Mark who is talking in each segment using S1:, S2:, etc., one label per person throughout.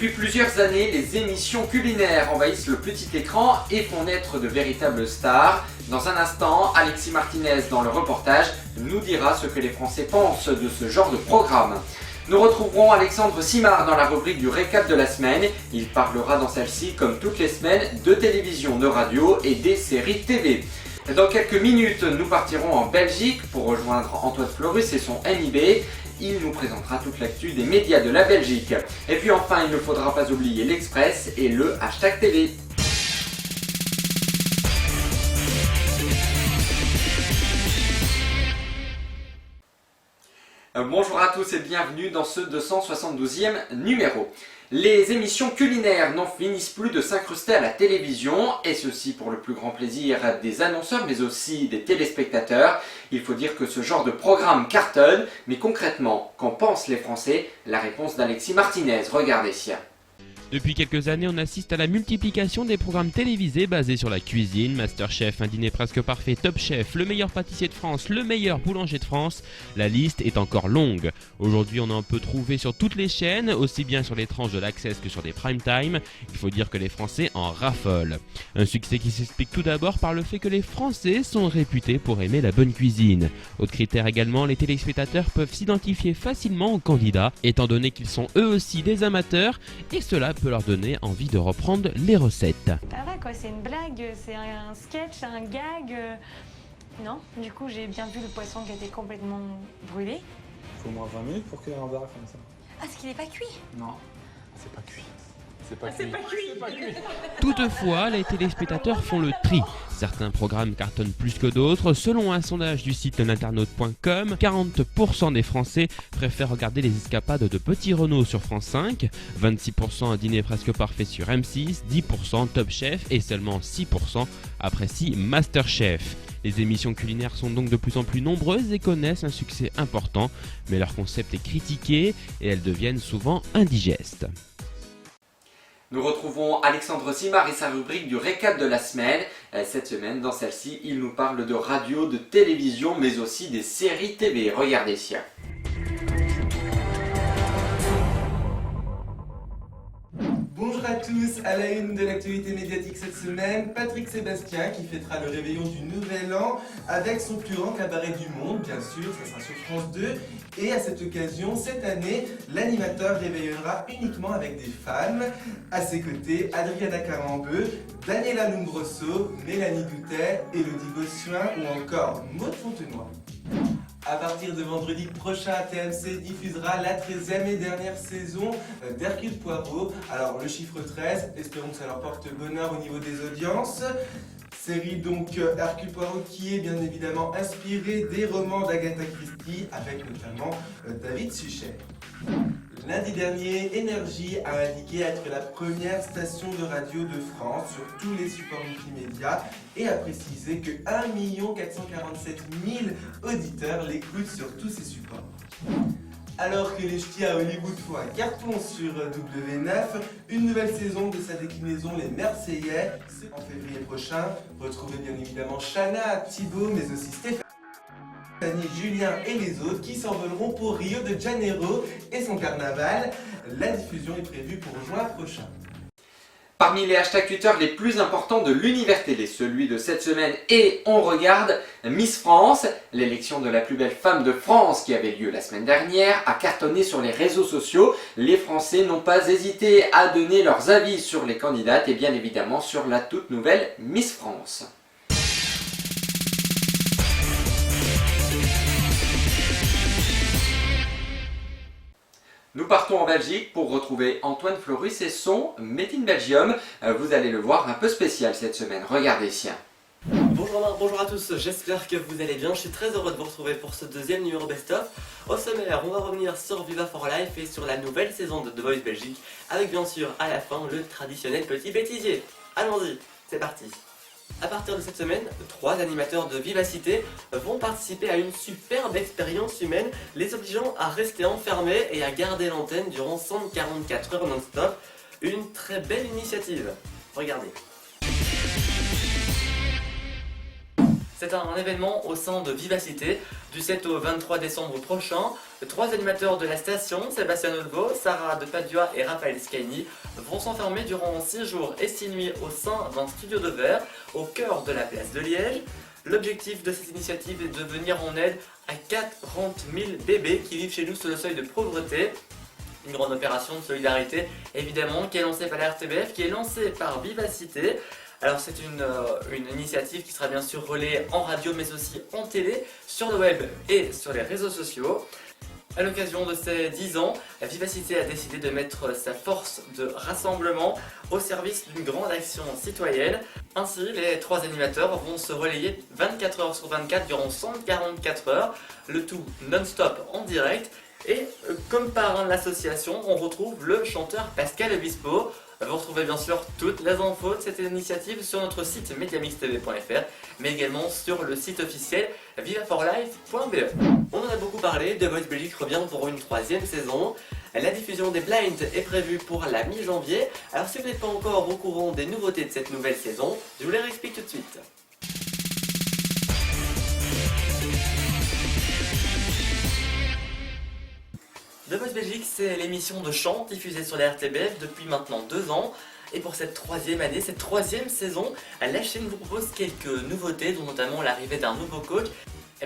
S1: Depuis plusieurs années, les émissions culinaires envahissent le petit écran et font naître de véritables stars. Dans un instant, Alexis Martinez dans le reportage nous dira ce que les Français pensent de ce genre de programme. Nous retrouverons Alexandre Simard dans la rubrique du récap de la semaine. Il parlera dans celle-ci, comme toutes les semaines, de télévision, de radio et des séries TV. Dans quelques minutes, nous partirons en Belgique pour rejoindre Antoine Florus et son NIB. Il nous présentera toute l'actu des médias de la Belgique. Et puis enfin, il ne faudra pas oublier l'Express et le hashtag TV. Bonjour à tous et bienvenue dans ce 272e numéro. Les émissions culinaires n'en finissent plus de s'incruster à la télévision, et ceci pour le plus grand plaisir des annonceurs mais aussi des téléspectateurs. Il faut dire que ce genre de programme cartonne, mais concrètement, qu'en pensent les Français? La réponse d'Alexis Martinez, regardez.
S2: Depuis quelques années, on assiste à la multiplication des programmes télévisés basés sur la cuisine, Masterchef, un dîner presque parfait, Top Chef, le meilleur pâtissier de France, le meilleur boulanger de France. La liste est encore longue. Aujourd'hui, on en peut trouver sur toutes les chaînes, aussi bien sur les tranches de l'Access que sur des prime time. Il faut dire que les Français en raffolent. Un succès qui s'explique tout d'abord par le fait que les Français sont réputés pour aimer la bonne cuisine. Autre critère également, les téléspectateurs peuvent s'identifier facilement aux candidats, étant donné qu'ils sont eux aussi des amateurs, et cela peut leur donner envie de reprendre les recettes.
S3: Ah ouais quoi, c'est une blague, c'est un sketch, un gag. Non, du coup j'ai bien vu le poisson qui était complètement brûlé.
S4: Il faut au moins 20 minutes pour cuire un bar comme ça.
S3: Ah, parce qu'il n'est pas cuit?
S4: Non, c'est pas cuit. C'est pas cuit.
S2: Toutefois, les téléspectateurs font le tri. Certains programmes cartonnent plus que d'autres. Selon un sondage du site l'internaute.com, 40% des Français préfèrent regarder les escapades de Petit Renaud sur France 5, 26% un dîner presque parfait sur M6, 10% Top Chef et seulement 6% apprécient Masterchef. Les émissions culinaires sont donc de plus en plus nombreuses et connaissent un succès important, mais leur concept est critiqué et elles deviennent souvent indigestes.
S1: Nous retrouvons Alexandre Simard et sa rubrique du récap de la semaine. Cette semaine, dans celle-ci, il nous parle de radio, de télévision, mais aussi des séries TV. Regardez ça.
S5: Bonjour à tous, à la une de l'actualité médiatique cette semaine, Patrick Sébastien qui fêtera le réveillon du Nouvel An avec son plus grand cabaret du monde, bien sûr, ça sera sur France 2. Et à cette occasion, cette année, l'animateur réveillera uniquement avec des femmes. À ses côtés, Adriana Carambeu, Daniela Lombroso, Mélanie Doutet, Élodie Gossuin ou encore Maud Fontenoy. À partir de vendredi prochain, TMC diffusera la 13e et dernière saison d'Hercule Poirot. Alors le chiffre 13, espérons que ça leur porte bonheur au niveau des audiences. Série donc Hercule Poirot qui est bien évidemment inspirée des romans d'Agatha Christie avec notamment David Suchet. Lundi dernier, Énergie a indiqué être la première station de radio de France sur tous les supports multimédia et a précisé que 1 447 000 auditeurs l'écoutent sur tous ces supports. Alors que les ch'tis à Hollywood font un carton sur W9, une nouvelle saison de sa déclinaison Les Marseillais, c'est en février prochain. Retrouvez bien évidemment Chana, Thibaut, mais aussi Stéphanie, Julien et les autres qui s'envoleront pour Rio de Janeiro et son carnaval. La diffusion est prévue pour juin prochain.
S1: Parmi les hashtags Twitter les plus importants de l'univers télé, celui de cette semaine et on regarde Miss France, l'élection de la plus belle femme de France qui avait lieu la semaine dernière, a cartonné sur les réseaux sociaux. Les Français n'ont pas hésité à donner leurs avis sur les candidates et bien évidemment sur la toute nouvelle Miss France. Nous partons en Belgique pour retrouver Antoine Florus et son Made in Belgium. Vous allez le voir, un peu spécial cette semaine. Regardez ça.
S6: Bonjour Romain, bonjour à tous, j'espère que vous allez bien. Je suis très heureux de vous retrouver pour ce deuxième numéro best-of. Au sommaire, on va revenir sur Viva for Life et sur la nouvelle saison de The Voice Belgique, avec bien sûr à la fin le traditionnel petit bêtisier. Allons-y, c'est parti. À partir de cette semaine, 3 animateurs de Vivacité vont participer à une superbe expérience humaine, les obligeant à rester enfermés et à garder l'antenne durant 144 heures non-stop. Une très belle initiative. Regardez. C'est un événement au sein de Vivacité du 7 au 23 décembre prochain. 3 animateurs de la station, Sébastien Olvo, Sarah de Padua et Raphaël Scaini, vont s'enfermer durant 6 jours et 6 nuits au sein d'un studio de verre au cœur de la place de Liège. L'objectif de cette initiative est de venir en aide à 40 000 bébés qui vivent chez nous sous le seuil de pauvreté. Une grande opération de solidarité évidemment qui est lancée par la RTBF, qui est lancée par Vivacité. Alors c'est une initiative qui sera bien sûr relayée en radio mais aussi en télé, sur le web et sur les réseaux sociaux. À l'occasion de ces 10 ans, Vivacité a décidé de mettre sa force de rassemblement au service d'une grande action citoyenne. Ainsi, les 3 animateurs vont se relayer 24 heures sur 24 durant 144 heures, le tout non-stop en direct. Et comme par l'association, on retrouve le chanteur Pascal Obispo. Vous retrouvez bien sûr toutes les infos de cette initiative sur notre site mediamixtv.fr, mais également sur le site officiel vivaforlife.be. On en a beaucoup parlé, The Voice Belgique revient pour une 3e saison. La diffusion des blinds est prévue pour la mi-janvier. Alors si vous n'êtes pas encore au courant des nouveautés de cette nouvelle saison, je vous les réexplique tout de suite. The Voice Belgique, c'est l'émission de chant diffusée sur la RTBF depuis maintenant 2 ans. Et pour cette 3e année, cette 3e saison, la chaîne vous propose quelques nouveautés, dont notamment l'arrivée d'un nouveau coach,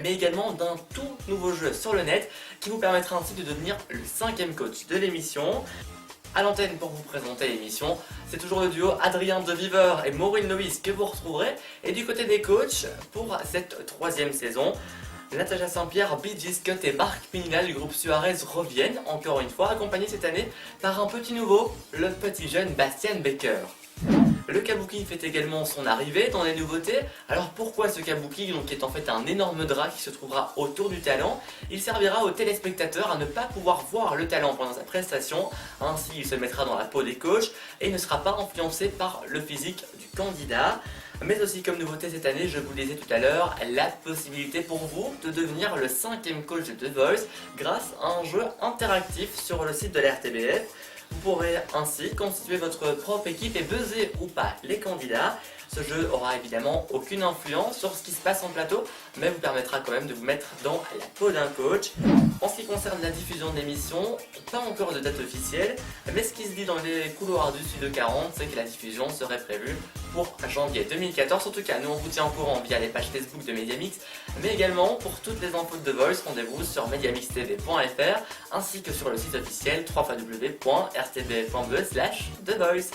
S6: mais également d'un tout nouveau jeu sur le net qui vous permettra ainsi de devenir le 5e coach de l'émission. À l'antenne pour vous présenter l'émission, c'est toujours le duo Adrien Deviver et Maureen Loïs que vous retrouverez. Et du côté des coachs, pour cette 3e saison, Natacha Saint-Pierre, Bidji Scott et Marc Pinina du groupe Suarez reviennent encore une fois, accompagnés cette année par un petit nouveau, le petit jeune Bastian Becker. Le kabuki fait également son arrivée dans les nouveautés. Alors pourquoi ce kabuki, qui est en fait un énorme drap qui se trouvera autour du talent? Il servira aux téléspectateurs à ne pas pouvoir voir le talent pendant sa prestation, ainsi il se mettra dans la peau des coachs et ne sera pas influencé par le physique du candidat. Mais aussi comme nouveauté cette année, je vous le disais tout à l'heure, la possibilité pour vous de devenir le 5e coach de The Voice grâce à un jeu interactif sur le site de la RTBF. Vous pourrez ainsi constituer votre propre équipe et buzzer ou pas les candidats. Ce jeu aura évidemment aucune influence sur ce qui se passe en plateau, mais vous permettra quand même de vous mettre dans la peau d'un coach. En ce qui concerne la diffusion de l'émission, pas encore de date officielle, mais ce qui se dit dans les couloirs du Studio 40, c'est que la diffusion serait prévue pour janvier 2014. En tout cas, nous on vous tient au courant via les pages Facebook de Mediamix, mais également pour toutes les infos de The Voice, rendez-vous sur mediamixtv.fr ainsi que sur le site officiel www.rtbf.be/The Voice.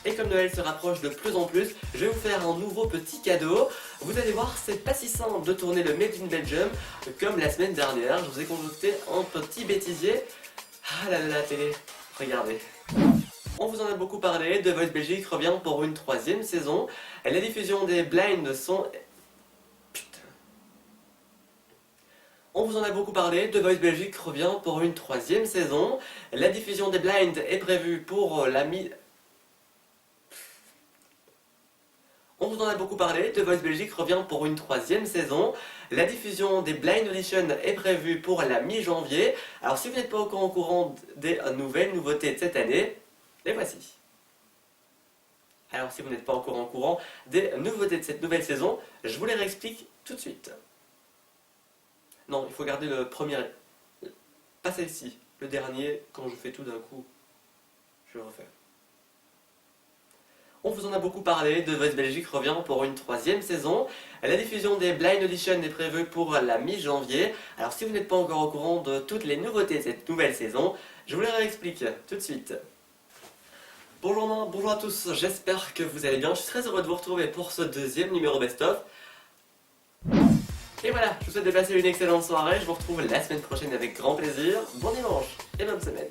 S6: Et comme Noël se rapproche de plus en plus, je vais vous faire un nouveau petit cadeau. Vous allez voir, c'est pas si simple de tourner le Made in Belgium comme la semaine dernière. Je vous ai concocté un petit bêtisier. Ah là là, la télé, regardez. On vous en a beaucoup parlé, The Voice Belgique revient pour une 3e saison. La diffusion des blinds sont... On vous en a beaucoup parlé, The Voice Belgique revient pour une 3e saison. La diffusion des blinds est prévue pour la On vous en a beaucoup parlé, The Voice Belgique revient pour une 3e saison. La diffusion des Blind Auditions est prévue pour la mi-janvier. Alors si vous n'êtes pas encore au courant des nouvelles nouveautés de cette année, les voici. Alors si vous n'êtes pas encore au courant des nouveautés de cette nouvelle saison, je vous les réexplique tout de suite. Non, il faut garder le premier... Pas celle-ci, le dernier, quand je fais tout d'un coup, je le refais. On vous en a beaucoup parlé, The Voice Belgique revient pour une 3e saison. La diffusion des Blind Auditions est prévue pour la mi-janvier. Alors si vous n'êtes pas encore au courant de toutes les nouveautés de cette nouvelle saison, je vous les réexplique tout de suite. Bonjour, bonjour à tous, j'espère que vous allez bien. Je suis très heureux de vous retrouver pour ce 2e numéro best-of. Et voilà, je vous souhaite de passer une excellente soirée. Je vous retrouve la semaine prochaine avec grand plaisir. Bon dimanche et bonne semaine.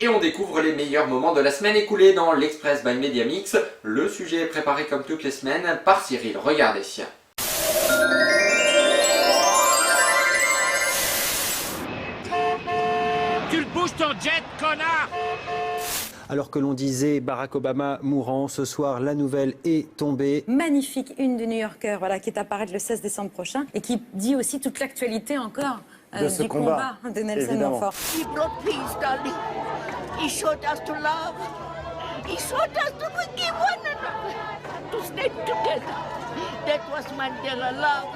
S1: Et on découvre les meilleurs moments de la semaine écoulée dans l'Express by Mediamix. Le sujet est préparé comme toutes les semaines par Cyril. Regardez.
S7: Tu le bouges ton jet, connard!
S8: Alors que l'on disait Barack Obama mourant, ce soir, la nouvelle est tombée.
S9: Magnifique une du New Yorker, voilà, qui est à paraître le 16 décembre prochain et qui dit aussi toute l'actualité encore
S8: de ce
S9: du combat de Nelson Montfort.
S10: He brought peace, darling. He showed us to love. He showed us to forgive one another, to stay together. That was Mandela love.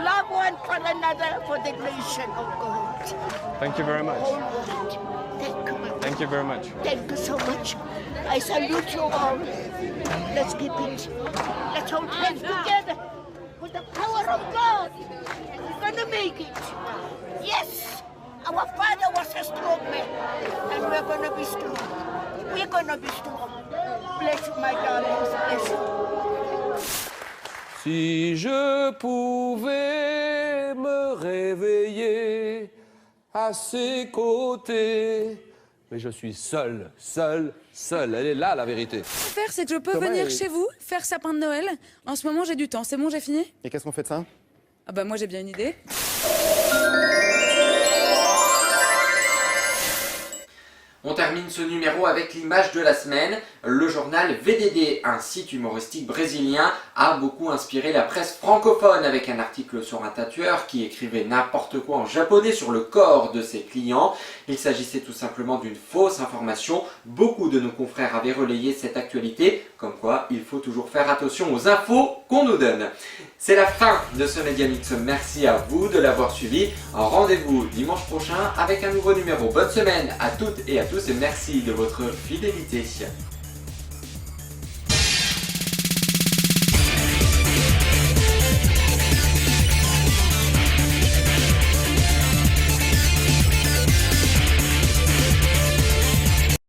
S10: Love one for another for the nation of God.
S4: Thank you very much.
S10: Whole world. Thank you.
S4: Thank you very much.
S10: Thank you so much. I salute you all. Let's keep it. Let's hold hands together. With the power of God, we're gonna make it. Yes, our father was a strong man, and we're gonna be strong. We're gonna be strong. Bless you, my darlings. Bless you.
S11: Si je pouvais me réveiller à ses côtés. Mais je suis seul. Elle est là, la vérité.
S9: Faire, c'est que je peux
S11: Thomas
S9: venir
S11: est-
S9: chez vous, faire sapin de Noël. En ce moment, j'ai du temps. C'est bon, j'ai fini?
S8: Et qu'est-ce qu'on fait de ça?
S9: Ah bah moi, j'ai bien une idée.
S1: On termine ce numéro avec l'image de la semaine. Le journal VDD, un site humoristique brésilien, a beaucoup inspiré la presse francophone avec un article sur un tatoueur qui écrivait n'importe quoi en japonais sur le corps de ses clients. Il s'agissait tout simplement d'une fausse information. Beaucoup de nos confrères avaient relayé cette actualité, comme quoi il faut toujours faire attention aux infos qu'on nous donne. C'est la fin de ce Média Mix. Merci à vous de l'avoir suivi. Rendez-vous dimanche prochain avec un nouveau numéro. Bonne semaine à toutes et à tous et merci de votre fidélité.